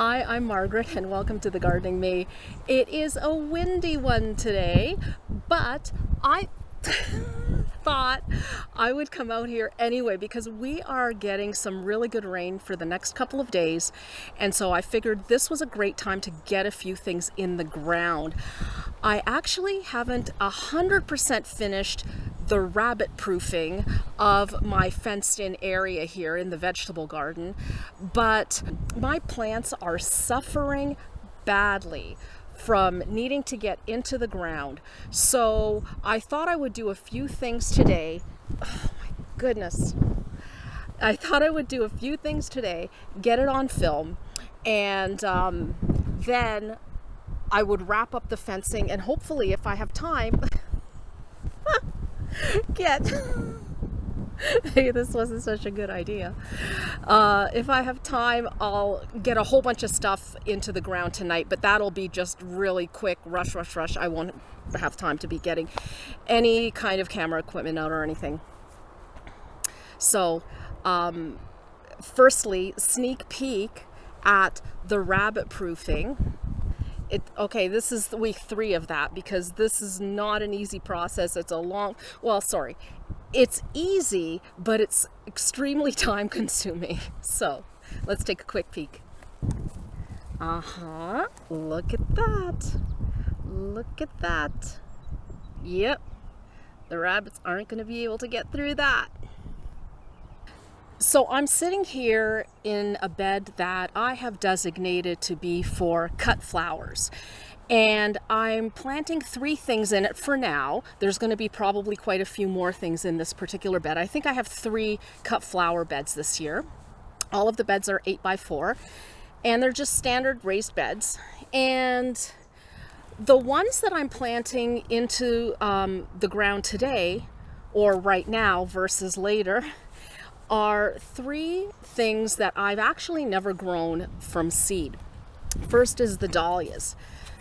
Hi, I'm Margaret and welcome to the Gardening Me. It is a windy one today, but I thought I would come out here anyway because we are getting some really good rain for the next couple of days, and so I figured this was a great time to get a few things in the ground. I actually haven't 100% finished the rabbit proofing of my fenced in area here in the vegetable garden, but my plants are suffering badly from needing to get into the ground. So I thought I would do a few things today. Oh my goodness. I thought I would do a few things today, get it on film, and then I would wrap up the fencing, and hopefully if I have time, hey, this wasn't such a good idea. If I have time, I'll get a whole bunch of stuff into the ground tonight, but that'll be just really quick, rush. I won't have time to be getting any kind of camera equipment out or anything. So, firstly, sneak peek at the rabbit proofing. Okay, this is week 3 of that because this is not an easy process. It's it's easy, but it's extremely time consuming. So let's take a quick peek. Look at that. Yep, the rabbits aren't going to be able to get through that. So I'm sitting here in a bed that I have designated to be for cut flowers, and I'm planting 3 things in it for now. There's going to be probably quite a few more things in this particular bed. I think I have 3 cut flower beds this year. All of the beds are 8x4, and they're just standard raised beds. And the ones that I'm planting into the ground today, or right now versus later, are 3 things that I've actually never grown from seed. First is the Dahlias.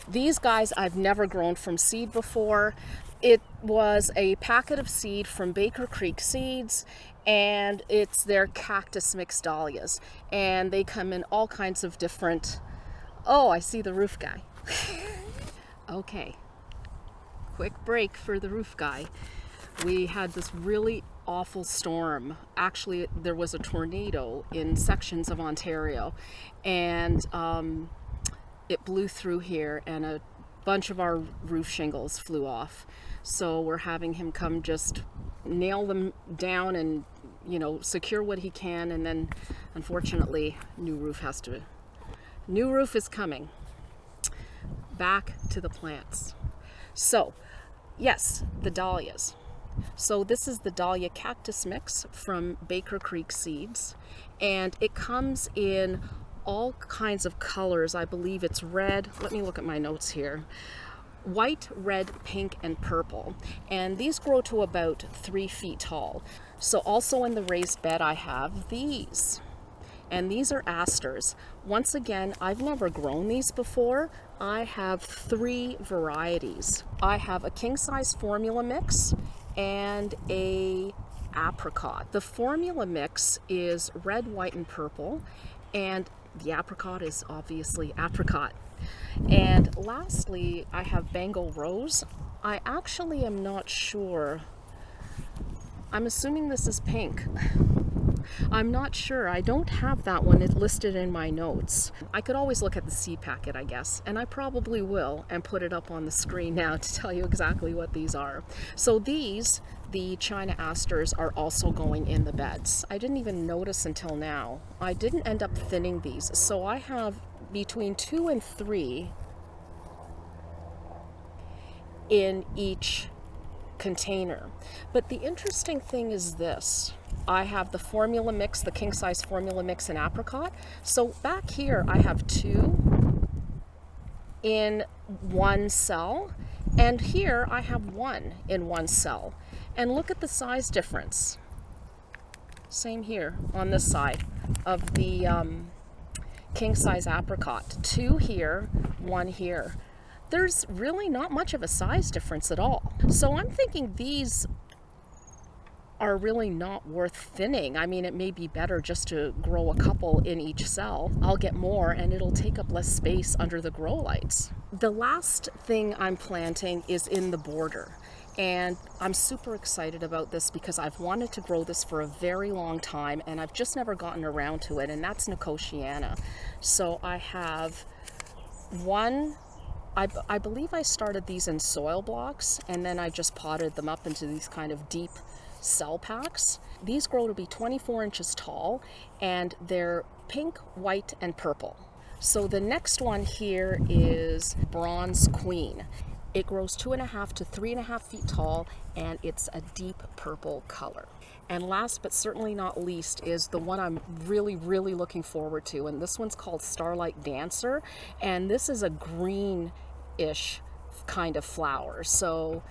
These guys I've never grown from seed before. It was a packet of seed from Baker Creek Seeds, and it's their Cactus mixed Dahlias. And they come in all kinds of different... Oh, I see the roof guy. Okay, quick break for the roof guy. We had this really awful storm. Actually, there was a tornado in sections of Ontario, and it blew through here, and a bunch of our roof shingles flew off. So we're having him come just nail them down and, secure what he can, and then unfortunately new roof is coming. Back to the plants. So yes, the Dahlias. So this is the Dahlia Cactus mix from Baker Creek Seeds, and it comes in all kinds of colors. I believe it's red. Let me look at my notes here. White, red, pink, and purple. And these grow to about 3 feet tall. So also in the raised bed I have these. And these are Asters. Once again, I've never grown these before. I have 3 varieties. I have a king size formula mix and a apricot. The formula mix is red, white, and purple, and the apricot is obviously apricot. And lastly, I have Bengal rose. I actually am not sure. I'm assuming this is pink. I'm not sure. I don't have that one listed in my notes. I could always look at the seed packet, I guess, and I probably will, and put it up on the screen now to tell you exactly what these are. So these, the China Asters, are also going in the beds. I didn't even notice until now. I didn't end up thinning these, so I have between 2 and 3 in each container. But the interesting thing is this. I have the formula mix, the king size formula mix, and apricot. So back here I have 2 in 1 cell, and here I have 1 in 1 cell. And look at the size difference. Same here on this side of the king size apricot. 2 here, 1 here. There's really not much of a size difference at all. So I'm thinking these are really not worth thinning. I mean, it may be better just to grow a couple in each cell. I'll get more and it'll take up less space under the grow lights. The last thing I'm planting is in the border. And I'm super excited about this because I've wanted to grow this for a very long time and I've just never gotten around to it, and that's Nicotiana. So I have one, I believe I started these in soil blocks and then I just potted them up into these kind of deep cell packs. These grow to be 24 inches tall and they're pink, white, and purple. So the next one here is Bronze Queen. It grows 2.5 to 3.5 feet tall and it's a deep purple color. And last but certainly not least is the one I'm really looking forward to, and this one's called Starlight Dancer, and this is a greenish kind of flower. So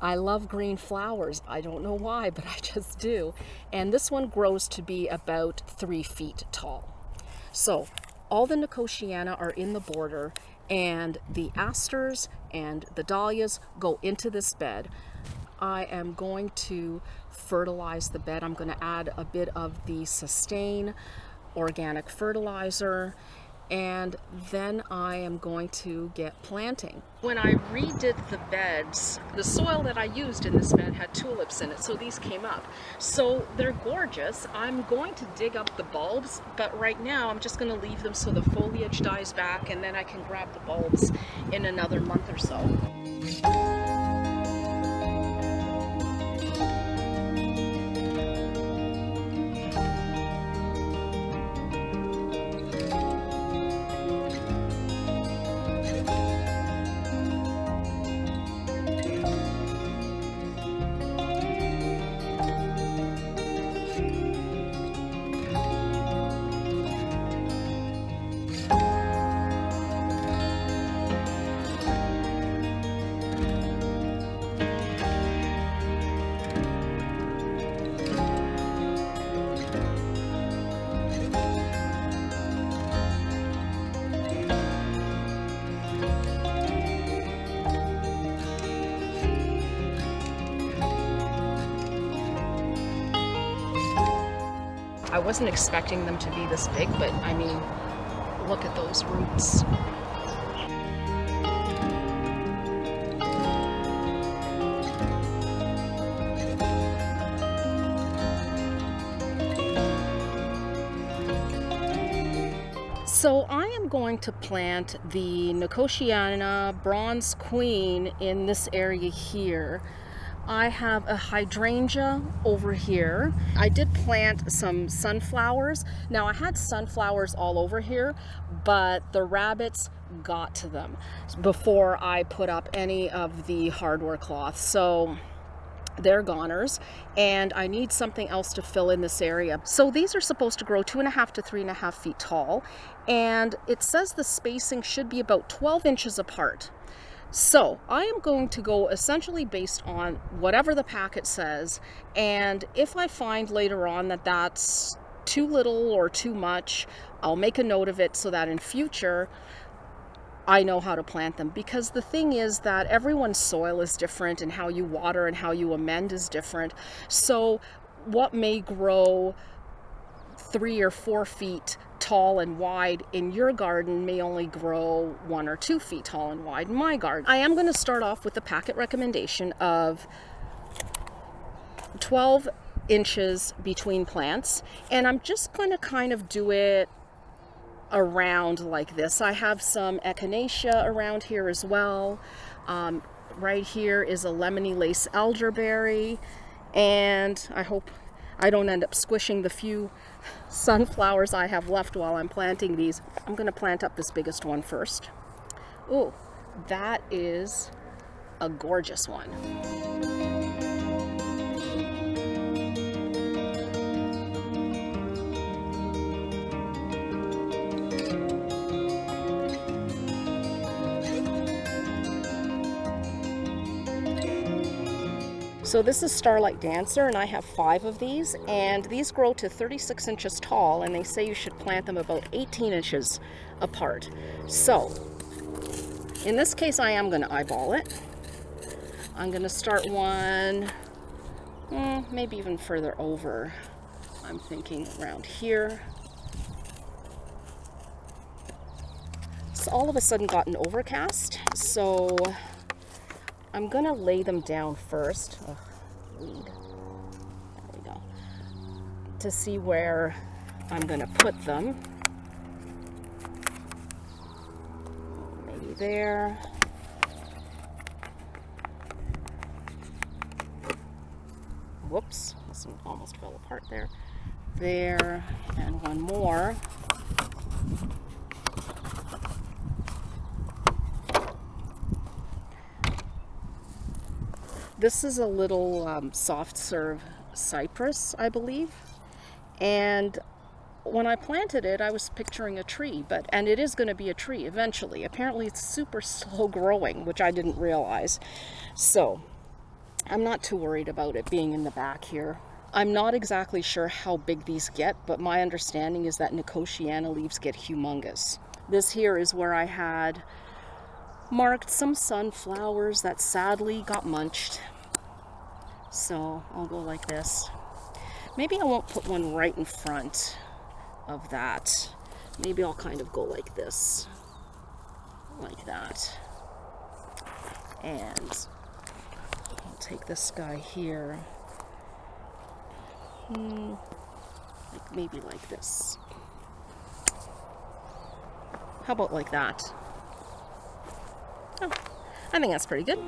I love green flowers. I don't know why, but I just do. And this one grows to be about 3 feet tall. So all the Nicotiana are in the border, and the Asters and the Dahlias go into this bed. I am going to fertilize the bed. I'm going to add a bit of the Sustain organic fertilizer, and then I am going to get planting. When I redid the beds, the soil that I used in this bed had tulips in it, so these came up. So they're gorgeous. I'm going to dig up the bulbs, but right now I'm just going to leave them so the foliage dies back, and then I can grab the bulbs in another month or so. I wasn't expecting them to be this big, but I mean, look at those roots. So I am going to plant the Nicotiana Bronze Queen in this area here. I have a hydrangea over here. I did plant some sunflowers. Now I had sunflowers all over here, but the rabbits got to them before I put up any of the hardware cloth. So they're goners, and I need something else to fill in this area. So these are supposed to grow 2.5 to 3.5 feet tall, and it says the spacing should be about 12 inches apart. So I am going to go essentially based on whatever the packet says, and if I find later on that that's too little or too much, I'll make a note of it so that in future I know how to plant them. Because the thing is that everyone's soil is different, and how you water and how you amend is different. So what may grow 3 or 4 feet tall and wide in your garden may only grow 1 or 2 feet tall and wide in my garden. I am going to start off with the packet recommendation of 12 inches between plants, and I'm just going to kind of do it around like this. I have some echinacea around here as well. Right here is a lemony lace elderberry, and I hope I don't end up squishing the few sunflowers I have left while I'm planting these. I'm going to plant up this biggest one first. Ooh, that is a gorgeous one. So this is Starlight Dancer, and I have 5 of these, and these grow to 36 inches tall, and they say you should plant them about 18 inches apart. So in this case I am going to eyeball it. I'm going to start one maybe even further over. I'm thinking around here. It's all of a sudden gotten overcast, so I'm gonna lay them down first. Ugh, weed. There we go. To see where I'm gonna put them. Maybe there. Whoops, this one almost fell apart there. There, and one more. This is a little soft serve cypress, I believe. And when I planted it, I was picturing a tree, and it is going to be a tree eventually. Apparently it's super slow growing, which I didn't realize. So I'm not too worried about it being in the back here. I'm not exactly sure how big these get, but my understanding is that Nicotiana leaves get humongous. This here is where I had marked some sunflowers that sadly got munched. So I'll go like this. Maybe I won't put one right in front of that. Maybe I'll kind of go like this, like that. And I'll take this guy here, like maybe like this. How about like that? Oh, I think that's pretty good.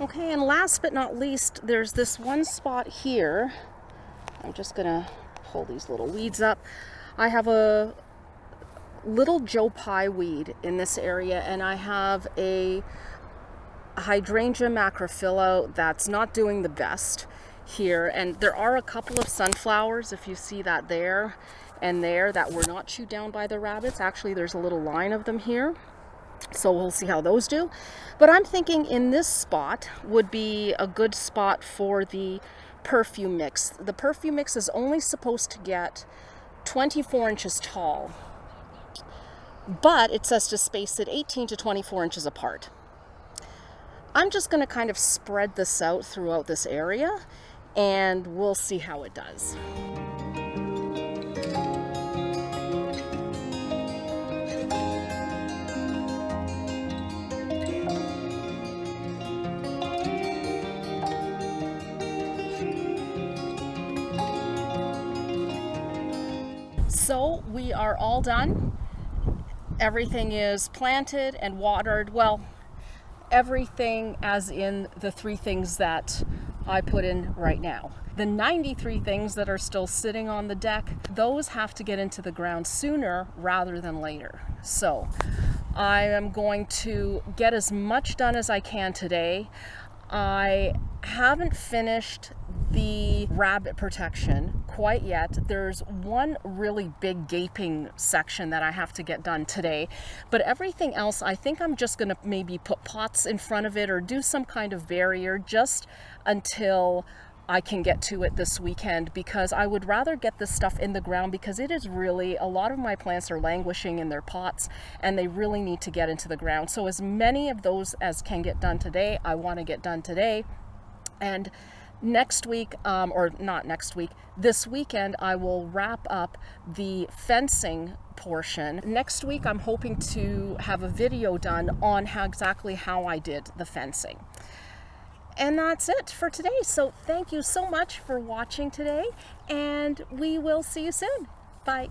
Okay, and last but not least, there's this one spot here. I'm just gonna pull these little weeds up. I have a little Joe Pye weed in this area, and I have a hydrangea macrophylla that's not doing the best here. And there are a couple of sunflowers, if you see that there and there, that were not chewed down by the rabbits. Actually, there's a little line of them here. So we'll see how those do. But I'm thinking in this spot would be a good spot for the Perfume mix. The Perfume mix is only supposed to get 24 inches tall, but it says to space it 18 to 24 inches apart. I'm just going to kind of spread this out throughout this area, and we'll see how it does. So we are all done. Everything is planted and watered. Well, everything as in the 3 things that I put in right now. The 93 things that are still sitting on the deck, those have to get into the ground sooner rather than later. So I am going to get as much done as I can today. I haven't finished the rabbit protection quite yet. There's one really big gaping section that I have to get done today, but everything else, I think I'm just gonna maybe put pots in front of it or do some kind of barrier just until I can get to it this weekend, because I would rather get this stuff in the ground, because it is really, a lot of my plants are languishing in their pots and they really need to get into the ground. So as many of those as can get done today, I want to get done today. And next week, or not next week, this weekend, I will wrap up the fencing portion. Next week, I'm hoping to have a video done on exactly how I did the fencing. And that's it for today. So thank you so much for watching today, and we will see you soon. Bye.